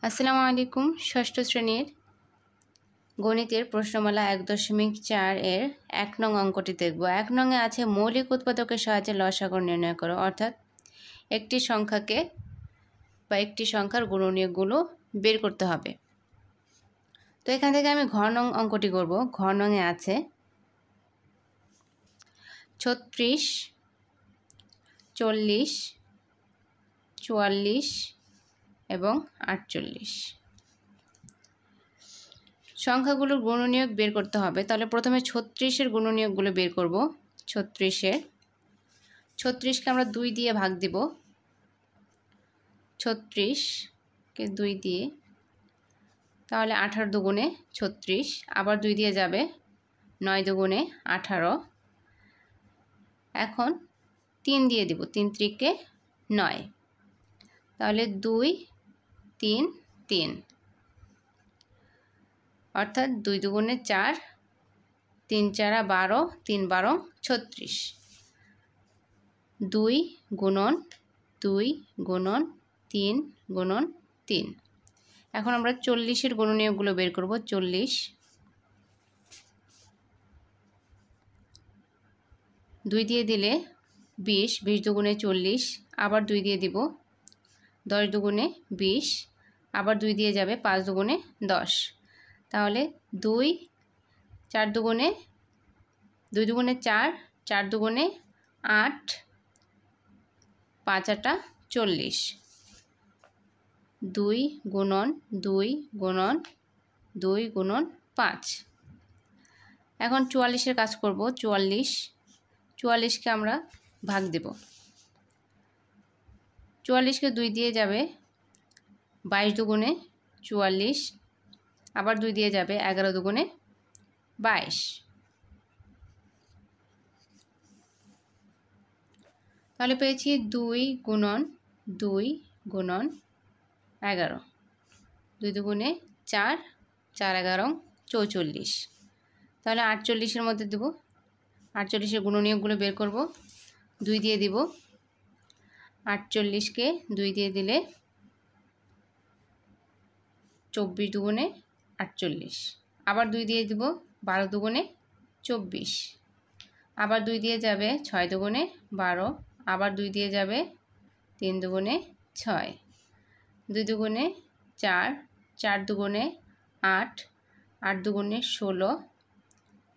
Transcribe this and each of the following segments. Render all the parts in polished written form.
আসসালামু আলাইকুম। ষষ্ঠ শ্রেণীর গণিতের প্রশ্নমালা 1.4 এর 1 নং অঙ্কটি দেখব। 1 নংয়ে আছে মৌলিক উৎপাদকের সাহায্যে লসাগু নির্ণয় করো, অর্থাৎ একটি সংখ্যাকে বা একটি সংখ্যার গুণনীয়কগুলো বের করতে হবে। তো এখান থেকে আমি ঘ নং অঙ্কটি করব। ঘ নংয়ে আছে 36, 40, 44 এবং 48 সংখ্যাগুলোর গুণনীয়ক বের করতে হবে। তাহলে প্রথমে 36-এর গুণনীয়কগুলো বের করব। 36কে আমরা 2 দিয়ে ভাগ দিব। 36কে 2 দিয়ে, তাহলে 18 দুগুণে 36, আবার 2 দিয়ে যাবে 9 দুগুণে 18। এখন 3 দিয়ে দিব, 3 ত্রিকে 9, তাহলে 2, 3, 3, অর্থাৎ 2 দুগুণে 4, 3 4 12, 3 12 36। 2 গুণন 2 গুণন 3 গুণন 3। এখন আমরা 40-এর গুণনীয়কগুলো বের করব। 40, 2 দিয়ে দিলে 20, 20 দুগুণে 40, আবার 2 দিয়ে দিব 10 দুগুণে 20, আবার 2 দিয়ে যাবে 5 দুগুণে 10, তাহলে 2 4 দুগুণে 2 দুগুণে 4, 4 দুগুণে 8, 5 8 40। 2 গুণন 2 গুণন 2 গুণন 5। এখন 44-এর কাজ করব। 44কে আমরা ভাগ দেব। 44কে 2 দিয়ে যাবে 22 দুগুণে 44, আবার 2 দিয়ে যাবে 11 দুগুণে 22, তাহলে পেয়েছি 2 গুণন 2 গুণন 11, 2 দুগুণে 4, 4 11 44, তাহলে 48-এর মধ্যে দেব। 48-এর গুণনীয়কগুলো বের করব। 2 দিয়ে দিব, 48কে 2 দিয়ে দিলে 24 দুগুণে 48, আবার 2 দিয়ে দিব 12 দুগুণে 24, আবার 2 দিয়ে যাবে 6 দুগুণে 12, আবার 2 দিয়ে যাবে 3 দুগুণে 6, 2 দুগুণে 4, 4 দুগুণে 8, 8 দুগুণে 16,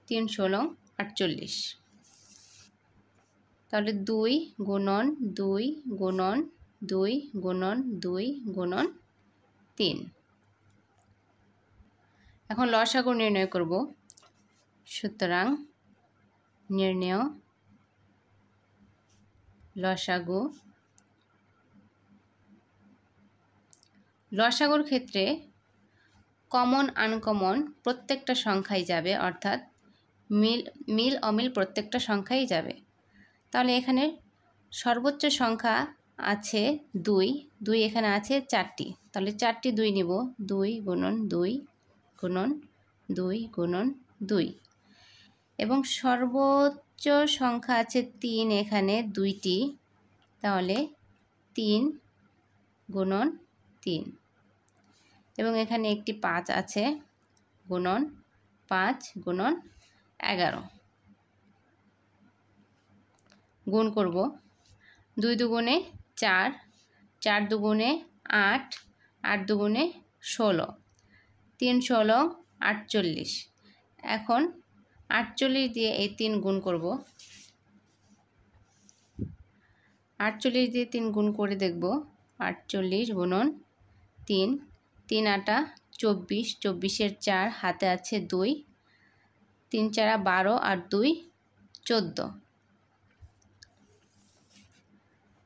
3 16 48, তাহলে 2 গুণন 2 গুণন 2 গুণন 2 গুণন 3। এখন লসাগু নির্ণয় করব। সুতরাং নির্ণয় লসাগু। লসাগুর ক্ষেত্রে কমন আনকমন প্রত্যেকটা সংখ্যাই যাবে, অর্থাৎ মিল অমিল প্রত্যেকটা সংখ্যাই যাবে। তাহলে এখানে সর্বোচ্চ সংখ্যা আছে 2, 2 এখানে আছে 4টি, তাহলে 4টি 2 নিব। 2 গুণন 2 গুণন 2 গুণন 2, এবং সর্বোচ্চ সংখ্যা আছে 3, এখানে 2টি, তাহলে 3 গুণন 3, এবং এখানে একটি 5 আছে, গুণন 5 গুণন 11। গুণ করব। 2 দুগুণে 4, 4 দুগুণে 8, 8 দুগুণে 16, 3 16 48। এখন 48 দিয়ে এই 3 গুণ করব। 48 দিয়ে 3 গুণ করে দেখব। 48 গুণন 3, 3 8 24, 24-এর 4, হাতে আছে 2, 3 4 12 আর 2 14।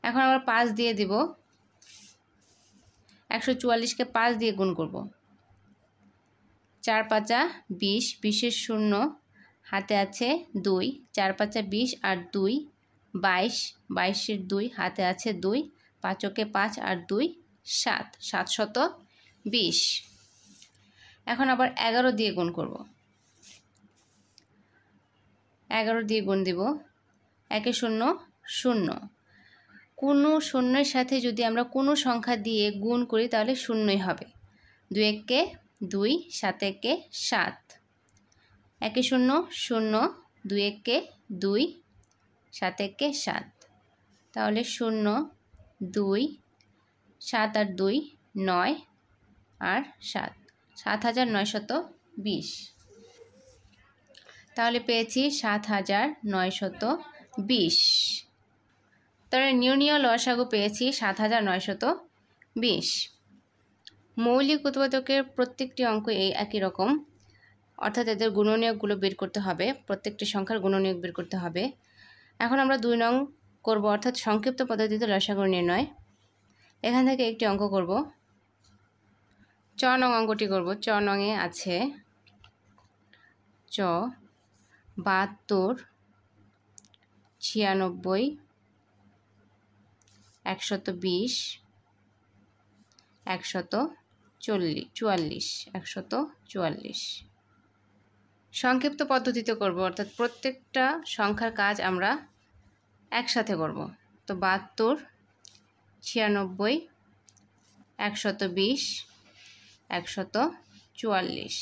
এখন আবার 5 দিয়ে দিব। 144-কে 5 দিয়ে গুণ করব। 4 5 20, 20-এর 0, হাতে আছে 2, 4 5 20 আর 2 22, 22-এর 2, হাতে আছে 2, 5-কে 5 আর 2 7, 720। এখন আবার 11 দিয়ে গুণ করব। 11 দিয়ে গুণ দিব। 1 0 0, কোনো শূন্যের সাথে যদি আমরা কোনো সংখ্যা দিয়ে গুণ করি তাহলে শূন্যই হবে। 2 একে 2, 7 একে 7, 1 0 0, 2 একে 2, 7 একে 7, তাহলে 0 2 7 আর 2 9 আর 7, 7920। তাহলে পেয়েছি 7920। তাহলে নির্ণীয় লসাগু পেয়েছি 7920। মৌলিক উৎপাদকের প্রত্যেকটি অঙ্ক এই একই রকম, অর্থাৎ এদের গুণনীয়কগুলো বের করতে হবে, প্রত্যেকটি সংখ্যার গুণনীয়ক বের করতে হবে। এখন আমরা 2 নং করব, অর্থাৎ সংক্ষিপ্ত পদ্ধতিতে লসাগু নির্ণয়। এখান থেকে একটি অঙ্ক করব, 4 নং অঙ্কটি করব। 4 নংয়ে আছে 72 96 120 144 144। সংক্ষিপ্ত পদ্ধতিতে করব, অর্থাৎ প্রত্যেকটা সংখ্যার কাজ আমরা একসাথে করব। তো 72 96 120 144,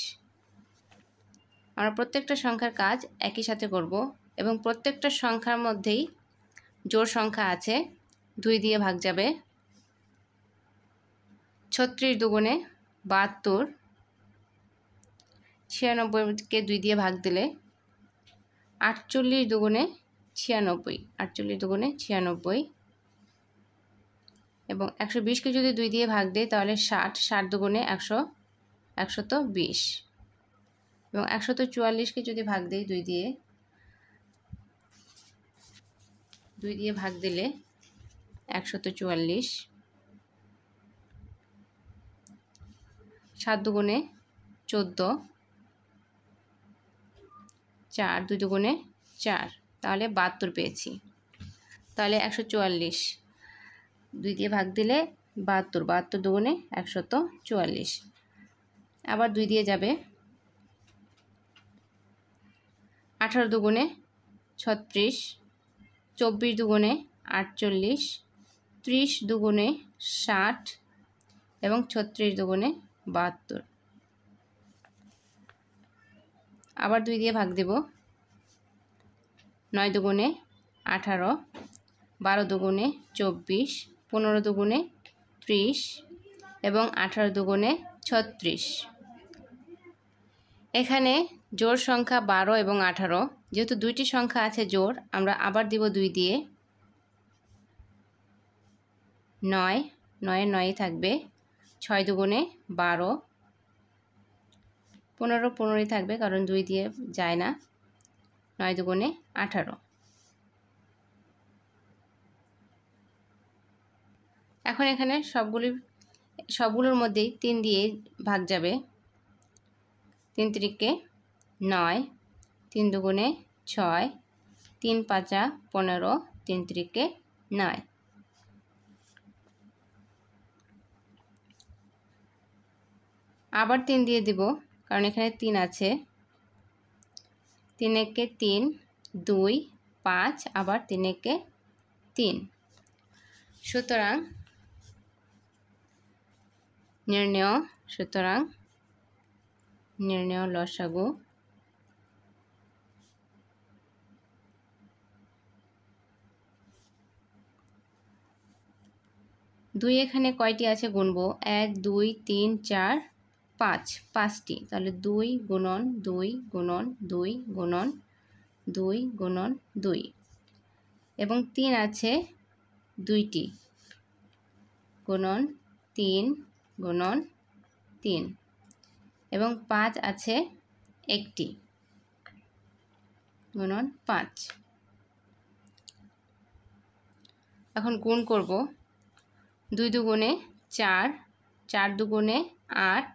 আমরা প্রত্যেকটা সংখ্যার কাজ একই সাথে করব এবং প্রত্যেকটা সংখ্যার মধ্যেই জোড় সংখ্যা আছে, 2 দিয়ে ভাগ যাবে। 36 দুগুণে 72, 96কে 2 দিয়ে ভাগ দিলে 48 দুগুণে 96, 48 দুগুণে 96, এবং 120কে যদি 2 দিয়ে ভাগ দেয় তাহলে 60, 60 দুগুণে 100, 120, এবং 144কে যদি ভাগ দেই 2 দিয়ে ভাগ দিলে 144, 7 দুগুণে 14, 4 2 দুগুণে 4, তাহলে 72 পেয়েছি। তাহলে 144 2 দিয়ে ভাগ দিলে 72, 72 দুগুণে 144, আবার 2 দিয়ে যাবে। 18 দুগুণে 36, 24 দুগুণে 48, 30 দুগুণে 60, এবং 36 দুগুণে 72, আবার 2 দিয়ে ভাগ দেব। 9 দুগুণে 18, 12 দুগুণে 24, 15 দুগুণে 30, এবং 18 দুগুণে 36। এখানে জোড় সংখ্যা 12 এবং 18, যেহেতু দুইটি সংখ্যা আছে জোড়, আমরা আবার দিব 2 দিয়ে। 9, 9 9 থাকবে, 6 দুগুণে 12, 15 15 থাকবে কারণ 2 দিয়ে যায় না, 9 দুগুণে 18। এখন এখানে সবগুলোর মধ্যেই 3 দিয়ে ভাগ যাবে। 3 3কে 9, 3 দুগুণে 6, 3 5 15, 3 3কে 9। আবার 3 দিয়ে দিব কারণ এখানে 3 আছে। 3 একে 3, 2 5, আবার 3 একে 3। সুতরাং নির্ণেয় লসাগু 2 এখানে কয়টি আছে গুনবো, 1 2 3 4 5, 5টি। তাহলে 2 গুণন 2 গুণন 2 গুণন 2 গুণন 2, এবং 3 আছে 2টি, গুণন 3 গুণন 3, এবং 5 আছে 1টি, গুণন 5। এখন গুণ করব। 2 দুগুণে 4, 4 দুগুণে 8,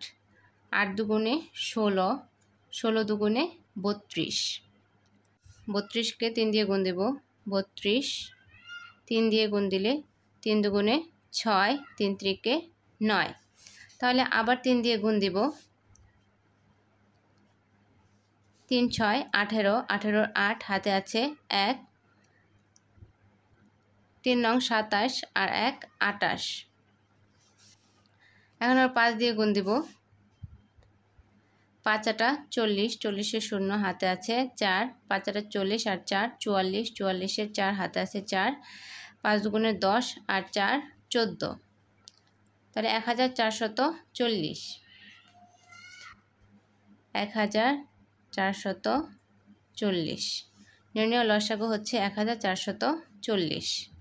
8 দুগুণে 16, 16 দুগুণে 32, 32কে 3 দিয়ে গুণ দেব। 32, 3 দিয়ে গুণ দিলে 3 দুগুণে 6, 3 3কে 9, তাহলে আবার 3 দিয়ে গুণ দিব। 3 6 18, 18 8 হাতে আছে 1, 3 নং 27 আর 1 28। এখন আর 5 দিয়ে গুণ দিব। 5 আটা 40, 40-এর শূন্য হাতে আছে 4, 5 আটা 40 আর 4 44, 44-এর 4 হাতে আছে 4, 5 দুগুণে 10 আর 4 14, তাহলে 1440। 1440 নির্ণয় লসাগু হচ্ছে 1440।